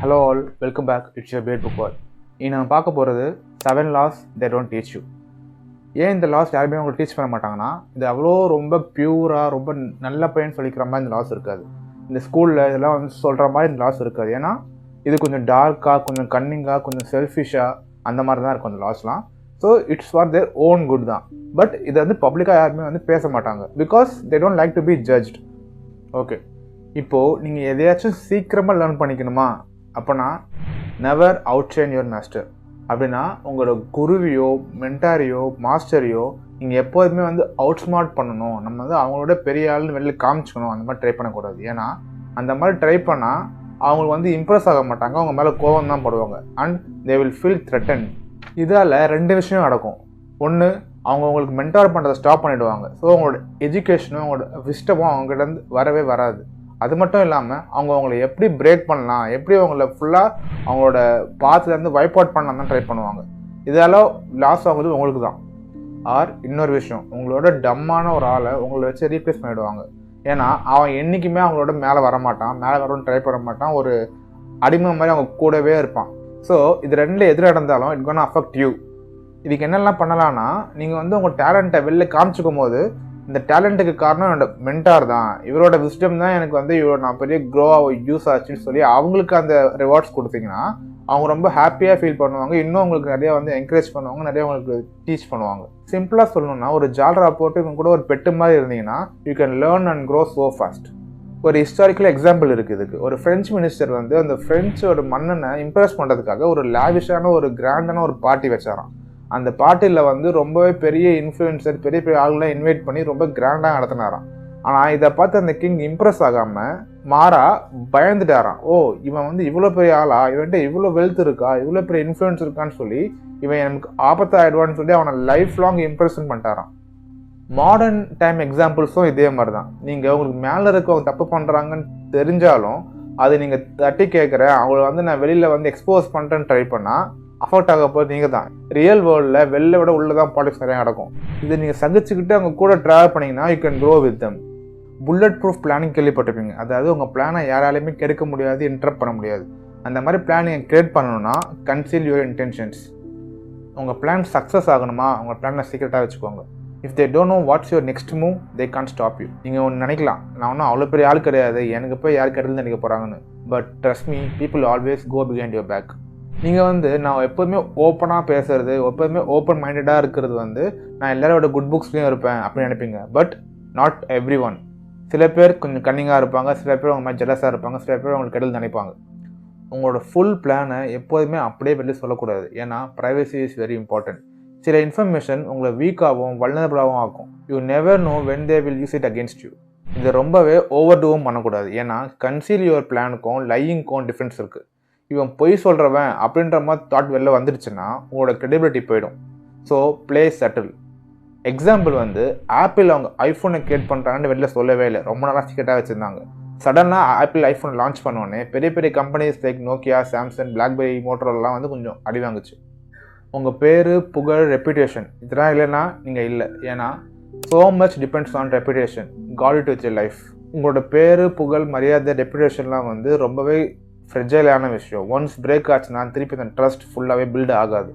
Hello all, welcome back. It's your Beard Book World. நம்ம பார்க்க போகிறது 7 laws they don't teach you. ஏன் இந்த லாஸ் யாருமே உங்களுக்கு டீச் பண்ண மாட்டாங்கன்னா, இது அவ்வளோ ரொம்ப பியூராக ரொம்ப நல்ல பையன் சொல்லிக்கிற மாதிரி இந்த லாஸ் இருக்காது. இந்த ஸ்கூலில் இதெல்லாம் வந்து சொல்கிற மாதிரி இந்த லாஸ் இருக்காது. ஏன்னா இது கொஞ்சம் டார்க்காக, கொஞ்சம் கன்னிங்காக, கொஞ்சம் செல்ஃபிஷாக அந்த மாதிரி தான் இருக்கும் அந்த லாஸ்லாம். So it's for their own good தான். பட் இதை வந்து பப்ளிக்காக யாருமே வந்து பேச மாட்டாங்க. Because they don't like to be judged. Okay, இப்போது நீங்கள் எதையாச்சும் சீக்கிரமாக லேர்ன் பண்ணிக்கணுமா அப்போனா நெவர் அவுட்ஷைன் யுவர் மாஸ்டர். அப்படின்னா உங்களோட குருவியோ மென்டாரியோ மாஸ்டரையோ நீங்கள் எப்போதுமே வந்து அவுட் ஸ்மார்ட் பண்ணணும், நம்ம வந்து அவங்களோட பெரிய ஆள்னு வெளியில் காமிச்சிக்கணும், அந்த மாதிரி ட்ரை பண்ணக்கூடாது. ஏன்னா அந்த மாதிரி ட்ரை பண்ணால் அவங்களுக்கு வந்து இம்ப்ரெஸ் ஆக மாட்டாங்க, அவங்க மேலே கோவம் தான் படுவாங்க. And they will feel threaten. இதால் 2 விஷயம் நடக்கும். ஒன்று, அவங்க உங்களுக்கு மென்டார் பண்ணுறதை ஸ்டாப் பண்ணிவிடுவாங்க. ஸோ அவங்களோட எஜுகேஷனும் அவங்களோட விஸ்டமும் அவங்ககிட்ட வரவே வராது. அது மட்டும் இல்லாமல் அவங்க அவங்கள எப்படி பிரேக் பண்ணலாம், எப்படி அவங்கள ஃபுல்லாக அவங்களோட பாத்துலேருந்து வைப் அவுட் பண்ணலாம் தான் ட்ரை பண்ணுவாங்க. இதால் லாஸ் ஆகுது உங்களுக்கு தான். ஆர் இன்னொரு விஷயம், உங்களோட டம்மான ஒரு ஆளை உங்களை வச்சு ரீப்ளேஸ் பண்ணிவிடுவாங்க. ஏன்னா அவன் என்றைக்குமே அவங்களோட மேலே வரமாட்டான், மேலே வரணும்னு ட்ரை பண்ண மாட்டான், ஒரு அடிமை மாதிரி அவங்க கூடவே இருப்பான். ஸோ இது 2 எதிர நடந்தாலும் இட் கோனா அஃபெக்ட் யூ. இதுக்கு என்னெல்லாம் பண்ணலான்னா, நீங்கள் வந்து உங்கள் டேலண்ட்டை வெளில காமிச்சிக்கும் போது இந்த டேலண்ட்டுக்கு காரணம் என்னோட மென்டார் தான், இவரோட விஸ்டம் தான் எனக்கு வந்து இவ்வளோ நான் பெரிய க்ரோவாக யூஸ் ஆச்சுன்னு சொல்லி அவங்களுக்கு அந்த ரிவார்ட்ஸ் கொடுத்தீங்கன்னா அவங்க ரொம்ப ஹாப்பியாக ஃபீல் பண்ணுவாங்க. இன்னும் உங்களுக்கு நிறையா வந்து என்கரேஜ் பண்ணுவாங்க, நிறையா உங்களுக்கு டீச் பண்ணுவாங்க. சிம்பிளாக சொல்லணும்னா, ஒரு ஜால்ரா போட்டு இவங்க கூட ஒரு பெட்டு மாதிரி இருந்தீங்கன்னா you can learn and grow so fast. ஒரு ஹிஸ்டாரிக்கல் எக்ஸாம்பிள் இருக்குது இதுக்கு. ஒரு ஃப்ரெஞ்சு மினிஸ்டர் வந்து அந்த ஃப்ரெஞ்சோட மன்னனை இம்ப்ரெஸ் பண்ணுறதுக்காக ஒரு லேவிஷான ஒரு கிராண்டான ஒரு பார்ட்டி வச்சாராம். அந்த பார்ட்டியில் வந்து ரொம்பவே பெரிய இன்ஃப்ளூயன்சர், பெரிய பெரிய ஆளுங்களாம் இன்வைட் பண்ணி ரொம்ப கிராண்டாக நடத்தினாராம். ஆனால் இதை பார்த்து அந்த கிங் இம்ப்ரெஸ் ஆகாமல் மாறா பயந்துட்டாராம். ஓ, இவன் வந்து இவ்வளோ பெரிய ஆளா, இவன்ட்டு இவ்வளோ வெல்த் இருக்கா, இவ்வளோ பெரிய இன்ஃப்ளூயன்ஸ் இருக்கான்னு சொல்லி இவன் எனக்கு ஆபத்தாயிடுவான்னு சொல்லி அவனை லைஃப் லாங் இம்ப்ரெஷன் பண்ணிட்டாரான். மாடர்ன் டைம் எக்ஸாம்பிள்ஸும் இதே மாதிரி தான். நீங்கள் உங்களுக்கு மேலே இருக்கவங்க தப்பு பண்ணுறாங்கன்னு தெரிஞ்சாலும் அது நீங்கள் தட்டி கேட்குற அவங்கள வந்து நான் வெளியில் வந்து எக்ஸ்போஸ் பண்ணுறேன்னு ட்ரை பண்ணால் அஃபெக்ட் ஆக போது நீங்கள் தான். ரியல் வேர்ல்டில் வெளில விட உள்ளே தான் பாலிடிக்ஸ் நிறையா நடக்கும். இதை நீங்கள் சகிச்சுக்கிட்டு அவங்க கூட ட்ராவல் பண்ணிங்கன்னா you can grow with them. Bullet proof planning கேள்விப்பட்டிருப்பீங்க. அதாவது உங்கள் பிளானை யாராலையுமே கெடுக்க முடியாது, இன்டரப்ட் பண்ண முடியாது. அந்த மாதிரி பிளான் நீங்கள் கிரியேட் பண்ணணும்னா கன்சீல் யுவர் இன்டென்ஷன்ஸ். உங்கள் பிளான் சக்ஸஸ் ஆகணுமா, உங்கள் பிளானை சீக்ரெட்டாக வச்சுக்கோங்க. If they don't know what's your next move they can't stop you. நீங்கள் ஒன்று நினைக்கலாம், நான் ஒன்றும் அவ்வளோ பெரிய ஆள் கிடையாது, எனக்கு போய் யாருக்கு இடத்துல நினைக்க போகிறாங்கன்னு. But trust me, people always go behind your back. நீங்கள் வந்து நான் எப்போதுமே ஓப்பனாக பேசுறது, எப்போதுமே ஓப்பன் மைண்டடாக இருக்கிறது வந்து நான் எல்லாரோட குட் புக்ஸ்லேயும் இருப்பேன் அப்படின்னு நினைப்பீங்க. But not every one. சில பேர் கொஞ்சம் கன்னிங்காக இருப்பாங்க, சில பேர் அவங்க மாதிரி ஜெலஸாக இருப்பாங்க, சில பேர் அவங்களுக்கு கெடுதல் நினைப்பாங்க. உங்களோட ஃபுல் பிளானை எப்போதுமே அப்படியே வெளியே சொல்லக்கூடாது. ஏன்னா ப்ரைவசி இஸ் வெரி இம்பார்ட்டன்ட். சில இன்ஃபர்மேஷன் உங்களை வீக்காகவும் வல்னரபிளாகவும் ஆகும். You never know when they will use it against you. இதை ரொம்பவே ஓவர் டூவும் பண்ணக்கூடாது. ஏன்னா கன்சீல் யுவர் பிளானுக்கும் லையிங்க்கும் டிஃப்ரென்ஸ் இருக்குது. இவன் பொய் சொல்கிறவன் அப்படின்ற மாதிரி தாட் வெளில வந்துடுச்சுன்னா உங்களோட கிரெடிபிலிட்டி போயிடும். So play subtle. எக்ஸாம்பிள் வந்து ஆப்பிள் அவங்க ஐஃபோனை கிரியேட் பண்ணுறாங்கன்னு வெளில சொல்லவே இல்லை, ரொம்ப நாளாக சீக்கிரட்டாக வச்சுருந்தாங்க. சடனாக ஆப்பிள் ஐஃபோன் லான்ச் பண்ணோடனே பெரிய பெரிய companies like Nokia, Samsung, BlackBerry, மோட்டோரோலாம் வந்து கொஞ்சம் அடி வாங்குச்சு. உங்கள் பேர், புகழ், ரெப்யூட்டேஷன் இதெல்லாம் இல்லைன்னா நீங்கள் இல்லை. ஏன்னா so much depends on reputation got it with your life. உங்களோட பேர், புகழ், மரியாதை, ரெப்யூட்டேஷன்லாம் வந்து ரொம்பவே ஃப்ரெஜைலான விஷயம். ஒன்ஸ் பிரேக் ஆச்சுன்னா திருப்பி அந்த ட்ரஸ்ட் ஃபுல்லாகவே பில்ட் ஆகாது.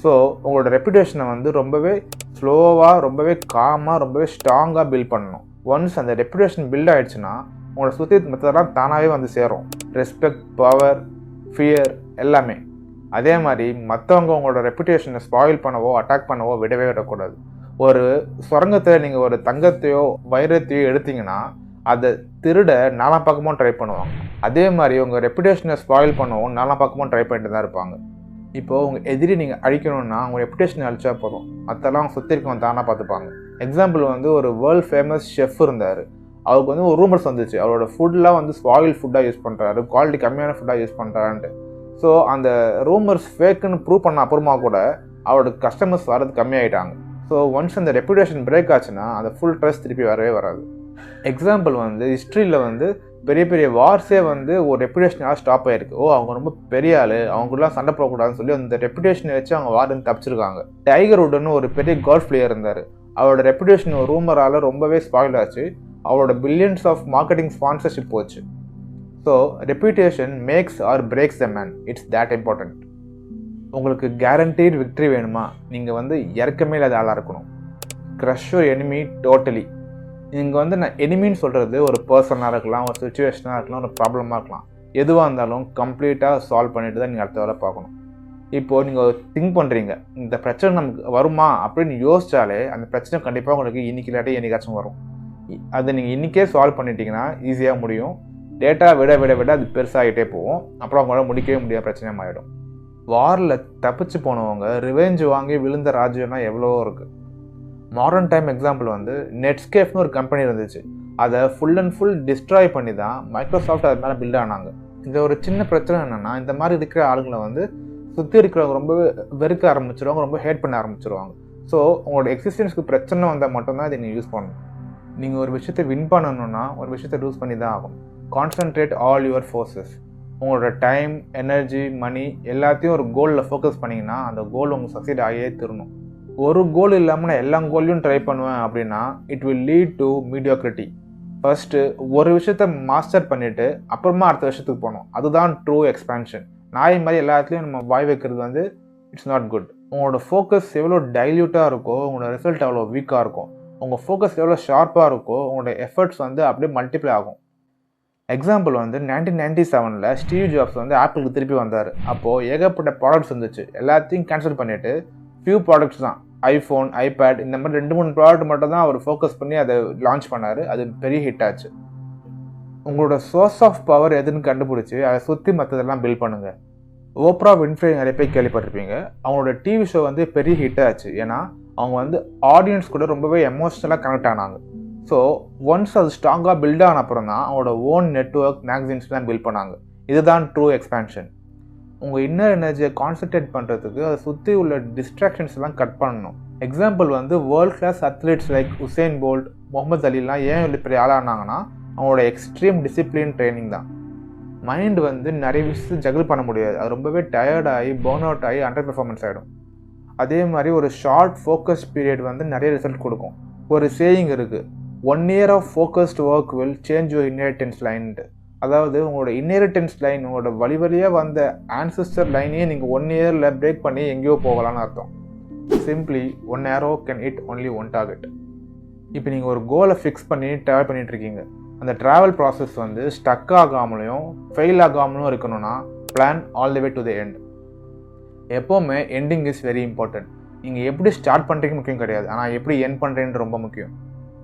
ஸோ உங்களோட ரெப்யூட்டேஷனை வந்து ரொம்பவே ஸ்லோவாக, ரொம்பவே காமாக, ரொம்பவே ஸ்ட்ராங்காக பில்ட் பண்ணணும். ஒன்ஸ் அந்த ரெப்யூட்டேஷன் பில்ட் ஆகிடுச்சுன்னா உங்களோட சுற்றி மற்றதெல்லாம் தானாகவே வந்து சேரும். ரெஸ்பெக்ட், பவர், ஃபியர் எல்லாமே. அதே மாதிரி மற்றவங்க உங்களோட ரெப்யூட்டேஷனை ஸ்பாயில் பண்ணவோ அட்டாக் பண்ணவோ விடவே விடக்கூடாது. ஒரு சுரங்கத்தில் நீங்கள் ஒரு தங்கத்தையோ வைரத்தையோ எடுத்தீங்கன்னா அதை திருட 4 பக்கமும் ட்ரை பண்ணுவாங்க. அதே மாதிரி உங்கள் ரெப்யூட்டேஷனை ஸ்பாயில் பண்ணவும் 4 பக்கமும் ட்ரை பண்ணிட்டு தான் இருப்பாங்க. இப்போது உங்கள் எதிரி நீங்கள் அழிக்கணும்னா உங்கள் ரெப்யூட்டேஷனை அழிச்சா போதும், மற்றெல்லாம் அவங்க சுற்றி இருக்கவங்க தானாக பார்த்துப்பாங்க. எக்ஸாம்பிள் வந்து ஒரு வேர்ல்டு ஃபேமஸ் ஷெஃப் இருந்தார். அவருக்கு வந்து ஒரு ரூமர்ஸ் வந்துச்சு, அவரோட ஃபுட்லாம் வந்து ஸ்பாயில் ஃபுட்டாக யூஸ் பண்ணுறாரு, குவாலிட்டி கம்மியான ஃபுட்டாக யூஸ் பண்ணுறான்ட்டு. ஸோ அந்த ரூமர்ஸ் ஃபேக்குன்னு ப்ரூவ் பண்ண அப்புறமா கூட அவரோட கஸ்டமர்ஸ் வரது கம்மியாயிட்டாங்க. ஸோ ஒன்ஸ் அந்த ரெப்யூட்டேஷன் பிரேக் ஆச்சுன்னா அந்த ஃபுல் ட்ரஸ்ட் திருப்பி வரவே வராது. எக்ஸாம்பிள் வந்து ஹிஸ்ட்ரியில் வந்து பெரிய பெரிய வார்ஸே வந்து ஒரு ரெப்யூட்டேஷனாக ஸ்டாப் ஆகிருக்கு. ஓ, அவங்க ரொம்ப பெரிய ஆள், அவங்களாம் சண்டை போடக்கூடாதுன்னு சொல்லி அந்த ரெப்யூட்டேஷனை வச்சு அவங்க வார்ந்து தப்பிச்சிருக்காங்க. டைகர் வுட்னு ஒரு பெரிய கோல்ஃப் பிளேயர் இருந்தார். அவரோட ரெப்யூட்டேஷன் ஒரு ரூமரால் ரொம்பவே ஸ்பாயில் ஆச்சு. அவரோட பில்லியன்ஸ் ஆஃப் மார்க்கெட்டிங் ஸ்பான்சர்ஷிப் போச்சு. So reputation makes or breaks the man. It's that important. உங்களுக்கு கேரண்டீட் விக்ட்ரி வேணுமா, நீங்கள் வந்து இறக்கமே இல்லாத ஆளாக இருக்கணும். Crush your enemy totally. இங்கே வந்து நான் எனிமின்னு சொல்கிறது ஒரு பர்சனாக இருக்கலாம், ஒரு சுச்சுவேஷனாக இருக்கலாம், ஒரு ப்ராப்ளமாக இருக்கலாம். எதுவாக இருந்தாலும் கம்ப்ளீட்டாக சால்வ் பண்ணிட்டு தான் நீங்கள் அடுத்த வேலை பார்க்கணும். இப்போது நீங்கள் திங்க் பண்ணுறீங்க, இந்த பிரச்சனை நமக்கு வருமா அப்படின்னு யோசிச்சாலே அந்த பிரச்சனை கண்டிப்பாக உங்களுக்கு இன்றைக்கி இல்லாட்டி என்னைக்காச்சும் வரும். அதை நீங்கள் இன்றைக்கே சால்வ் பண்ணிட்டீங்கன்னா ஈஸியாக முடியும். டேட்டா விட விட விட அது பெருசாகிட்டே போகும். அப்புறம் அவங்களால முடிக்கவே முடியாத பிரச்சனையாக ஆகிடும். வாரில் தப்பிச்சு போனவங்க ரிவெஞ்ச் வாங்கி விழுந்த ராஜ்யம்னா எவ்வளோ இருக்குது. மாடர்ன் டைம் எக்ஸாம்பிள் வந்து நெட்ஸ்கேப்னு ஒரு கம்பெனி இருந்துச்சு. அதை ஃபுல் அண்ட் ஃபுல் டிஸ்ட்ராய் பண்ணி தான் மைக்ரோசாஃப்ட் அது மேலே பில்ட் ஆனாங்க. இந்த ஒரு சின்ன பிரச்சனை என்னென்னா, இந்த மாதிரி இருக்கிற ஆளுங்களை வந்து சுற்றி இருக்கிறவங்க ரொம்ப வெறுக்க ஆரம்பிச்சிருவாங்க, ரொம்ப ஹேட் பண்ண ஆரம்பிச்சிருவாங்க. ஸோ உங்களோட எக்ஸிஸ்டன்ஸ்க்கு பிரச்சனை வந்தால் மட்டும்தான் இதை நீங்கள் யூஸ் பண்ணணும். நீங்கள் ஒரு விஷயத்தை வின் பண்ணணுன்னா ஒரு விஷயத்தை லூஸ் பண்ணி தான் ஆகும். Concentrate all your forces. உங்களோட டைம், எனர்ஜி, மணி எல்லாத்தையும் ஒரு கோலில் ஃபோக்கஸ் பண்ணிங்கன்னா அந்த கோல் உங்களுக்கு சக்சீட் ஆகியே தரணும். ஒரு கோல் இல்லாமல் நான் எல்லா கோல்லையும் ட்ரை பண்ணுவேன் அப்படின்னா it will lead to mediocrity. First ஒரு விஷயத்த மாஸ்டர் பண்ணிவிட்டு அப்புறமா அடுத்த விஷயத்துக்கு போகணும். அதுதான் ட்ரூ எக்ஸ்பேன்ஷன். நாய் மாதிரி எல்லாத்துலேயும் நம்ம வாய் வைக்கிறது வந்து இட்ஸ் நாட் குட். உங்களோட ஃபோக்கஸ் எவ்வளோ டைல்யூட்டாக இருக்கோ உங்களோட ரிசல்ட் அவ்வளோ வீக்காக இருக்கும். உங்கள் ஃபோக்கஸ் எவ்வளோ ஷார்ப்பாக இருக்கோ உங்களோட எஃபர்ட்ஸ் வந்து அப்படியே மல்டிப்ளை ஆகும். எக்ஸாம்பிள் வந்து 1997 ஸ்டீவ் ஜாப்ஸ் வந்து ஆப்பிளுக்கு திருப்பி வந்தார். அப்போது ஏகப்பட்ட ப்ராடக்ட்ஸ் இருந்துச்சு. எல்லாத்தையும் கேன்சல் பண்ணிவிட்டு ஃபியூ ப்ராடக்ட்ஸ் தான், ஐஃபோன், ஐபேட், இந்த மாதிரி 2-3 ப்ராடக்ட் மட்டும் தான் அவர் ஃபோக்கஸ் பண்ணி அதை லான்ச் பண்ணார். அது பெரிய ஹிட் ஆச்சு. உங்களோட சோர்ஸ் ஆஃப் பவர் எதுன்னு கண்டுபிடிச்சி அதை சுற்றி மற்றதெல்லாம் பில்ட் பண்ணுங்கள். ஓப்ரா வின்ஃப்ரே நிறைய பேர் கேள்விப்பட்டிருப்பீங்க. அவங்களோட டிவி ஷோ வந்து பெரிய ஹிட் ஆச்சு. ஏன்னா அவங்க வந்து ஆடியன்ஸ் கூட ரொம்பவே எமோஷ்னலாக கனெக்ட் ஆனாங்க. ஸோ ஒன்ஸ் அது ஸ்ட்ராங்காக பில்ட் ஆன அப்புறம் தான் அவங்களோட ஓன் நெட்ஒர்க், மேக்சின்ஸ்லாம் பில்ட் பண்ணாங்க. இதுதான் ட்ரூ எக்ஸ்பேன்ஷன். உங்கள் இன்னர் எனர்ஜியை கான்சன்ட்ரேட் பண்ணுறதுக்கு அதை சுற்றி உள்ள டிஸ்ட்ராக்ஷன்ஸ் எல்லாம் கட் பண்ணணும். எக்ஸாம்பிள் வந்து world class athletes like Usain Bolt, Muhammad அலிலாம் ஏன் இவ்வளோ பெரிய ஆளானாங்கன்னா அவங்களோட எக்ஸ்ட்ரீம் டிசிப்ளின் ட்ரைனிங் தான். மைண்ட் வந்து நிறைய விஷயத்தை ஜகிள் பண்ண முடியாது. அது ரொம்பவே டயர்டாகி பர்ன் அவுட் ஆகி அண்டர் பெர்ஃபார்மன்ஸ் ஆகிடும். அதே மாதிரி ஒரு ஷார்ட் ஃபோக்கஸ் பீரியட் வந்து நிறைய ரிசல்ட் கொடுக்கும். ஒரு சேயிங் இருக்குது, 1 year of focused work will change your inheritance லைன்ட்டு. அதாவது உங்களோட இன்ஹெரிட்டன்ஸ் லைன், உங்களோட வழி வழியாக வந்த ஆன்சிஸ்டர் லைனையே நீங்கள் 1 yearல பிரேக் பண்ணி எங்கேயோ போகலான்னு அர்த்தம். Simply 1 arrow can hit only 1 target. இப்போ நீங்கள் ஒரு கோலை ஃபிக்ஸ் பண்ணி ட்ராவல் பண்ணிகிட்டு இருக்கீங்க. அந்த ட்ராவல் ப்ராசஸ் வந்து ஸ்டக் ஆகாமலையும் ஃபெயில் ஆகாமலும் இருக்கணும்னா plan all the way to the end. எப்போவுமே எண்டிங் இஸ் வெரி இம்பார்ட்டன்ட். நீங்கள் எப்படி ஸ்டார்ட் பண்ணுறீங்க முக்கியம் கிடையாது, ஆனால் எப்படி எண்ட் பண்ணுறீன்னு ரொம்ப முக்கியம்.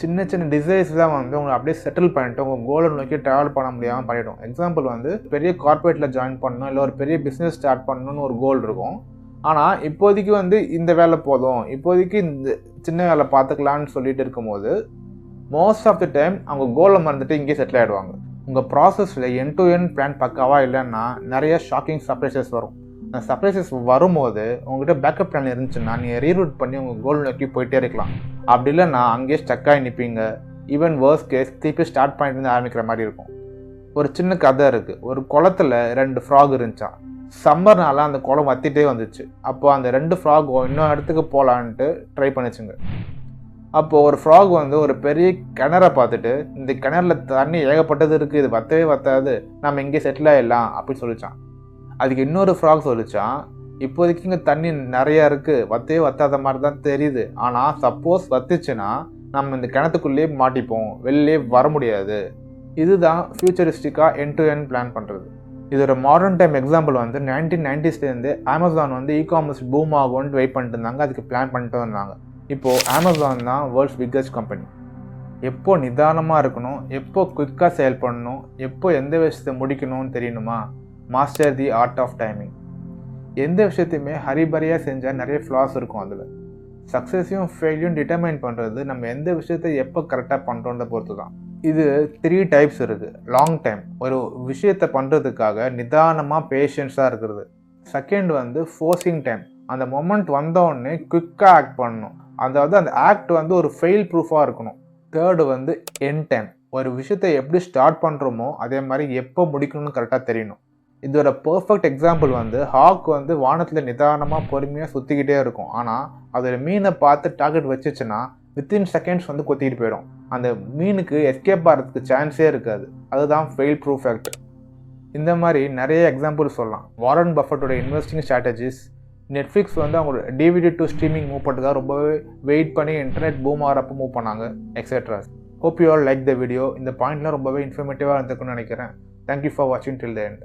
சின்ன சின்ன டிசைர்ஸ் தான் வந்து உங்களை அப்படியே செட்டில் பண்ணிட்டு உங்கள் கோலை நோக்கி ட்ராவல் பண்ண முடியாமல் பண்ணிவிடும். எக்ஸாம்பிள் வந்து பெரிய கார்பரேட்டில் ஜாயின் பண்ணணும், இல்லை ஒரு பெரிய பிஸ்னஸ் ஸ்டார்ட் பண்ணணும்னு ஒரு கோல் இருக்கும். ஆனால் இப்போதைக்கு வந்து இந்த வேலை போதும், இப்போதைக்கு இந்த சின்ன வேலை பார்த்துக்கலான்னு சொல்லிட்டு இருக்கும்போது மோஸ்ட் ஆஃப் த டைம் அவங்க கோலை மறந்துட்டு இங்கே செட்டில் ஆகிடுவாங்க. உங்கள் ப்ராசஸில் எண்ட் டு எண்ட் பிளான் பக்காவாக இல்லைன்னா நிறைய ஷாக்கிங் சர்ப்ரைசஸ் வரும். அந்த சர்ப்ரைசஸ் வரும்போது உங்கள்கிட்ட பேக்கப் பிளான் இருந்துச்சுன்னா நீங்கள் ரீரூட் பண்ணி உங்கள் கோல் நோக்கி போயிட்டே இருக்கலாம். அப்படி இல்லைன்னா அங்கேயே ஸ்டக்காகி நிற்பீங்க. ஈவன் வேர்ஸ்ட் கேஸ் திருப்பி ஸ்டார்ட் பண்ணிட்டு ஆரம்பிக்கிற மாதிரி இருக்கும். ஒரு சின்ன கதை இருக்குது. ஒரு குளத்தில் 2 ஃப்ராக் இருந்துச்சான். சம்மர்னால அந்த குளம் வத்திட்டே வந்துச்சு. அப்போ அந்த 2 ஃப்ராகும் இன்னொரு இடத்துக்கு போகலான்ட்டு ட்ரை பண்ணிச்சுங்க. அப்போது ஒரு ஃப்ராக் வந்து ஒரு பெரிய கிணறை பார்த்துட்டு, இந்த கிணறுல தண்ணி ஏகப்பட்டது இருக்குது, இது வத்தவே வத்தாது, நம்ம இங்கே செட்டில் ஆகிடலாம் அப்படின்னு சொல்லிச்சான். அதுக்கு இன்னொரு ஃப்ராக் சொல்லிச்சான், இப்போதைக்கு இங்கே தண்ணி நிறையா இருக்குது, வத்தவே வத்தாத மாதிரி தான் தெரியுது, ஆனால் சப்போஸ் வத்துச்சுன்னா நம்ம இந்த கிணத்துக்குள்ளேயே மாட்டிப்போம், வெளிலே வர முடியாது. இதுதான் ஃபியூச்சரிஸ்டிக்காக எண்ட் டு எண்ட் பிளான் பண்ணுறது. இதோட மாடர்ன் டைம் எக்ஸாம்பிள் வந்து 1990ஸ்லேருந்து அமேசான் வந்து இ-காமர்ஸ் பூம் ஆகும்னு வெயிட் பண்ணிட்டு இருந்தாங்க, அதுக்கு பிளான் பண்ணிட்டு வந்தாங்க. இப்போது அமேசான் தான் வேர்ல்ட்ஸ் பிக்கஸ்ட் கம்பெனி. எப்போ நிதானமாக இருக்கணும், எப்போ குயிக்காக செயல் பண்ணணும், எப்போ எந்த விஷயத்தை முடிக்கணும்னு தெரியணுமா? Master the art of timing. எந்த விஷயத்தையுமே ஹரிபரியாக செஞ்சால் நிறைய ஃப்ளாஸ் இருக்கும். அதில் சக்ஸஸையும் ஃபெயிலையும் டிட்டர்மைன் பண்ணுறது நம்ம எந்த விஷயத்தை எப்போ கரெக்டாக பண்ணுறோன்றத பொறுத்து தான். இது 3 டைப்ஸ் இருக்குது. லாங் டைம், ஒரு விஷயத்தை பண்ணுறதுக்காக நிதானமாக பேஷன்ஸாக இருக்கிறது. செகண்ட் வந்து ஃபோர்சிங் டைம், அந்த மொமெண்ட் வந்தோடனே குயிக்காக ஆக்ட் பண்ணணும், அதாவது அந்த ஆக்ட் வந்து ஒரு ஃபெயில் ப்ரூஃபாக இருக்கணும். தேர்டு வந்து எண்ட் டைம், ஒரு விஷயத்தை எப்படி ஸ்டார்ட் பண்ணுறோமோ அதே மாதிரி எப்போ முடிக்கணும்னு கரெக்டாக தெரியணும். இதோட பர்ஃபெக்ட் எக்ஸாம்பிள் வந்து ஹாக் வந்து வானத்தில் நிதானமாக பொறுமையாக சுற்றிக்கிட்டே இருக்கும். ஆனால் அதோட மீனை பார்த்து டார்கெட் வச்சுச்சுன்னா வித்தின் செகண்ட்ஸ் வந்து கொத்திக்கிட்டு போயிடும். அந்த மீனுக்கு எஸ்கேப் ஆகிறதுக்கு சான்ஸே இருக்காது. அதுதான் ஃபெயில் ப்ரூஃப் ஆக்ட். இந்த மாதிரி நிறைய எக்ஸாம்பிள் சொல்லலாம். வாரன் பஃபட்டோட இன்வெஸ்டிங் ஸ்ட்ராட்டஜிஸ், நெட்ஃப்ளிக்ஸ் வந்து அவங்க டிவிடி டு ஸ்ட்ரீமிங் மூவ் பண்ணுறதுக்காக ரொம்பவே வெயிட் பண்ணி இன்டர்நெட் பூம் ஆகிறப்ப மூவ் பண்ணாங்க, etcetera. Hope you all like the video. இந்த பாயிண்ட்லாம் ரொம்பவே இன்ஃபர்மேட்டிவாக இருந்திருக்குன்னு நினைக்கிறேன். தேங்க்யூ ஃபார் வாட்சிங் டில் த எண்ட்.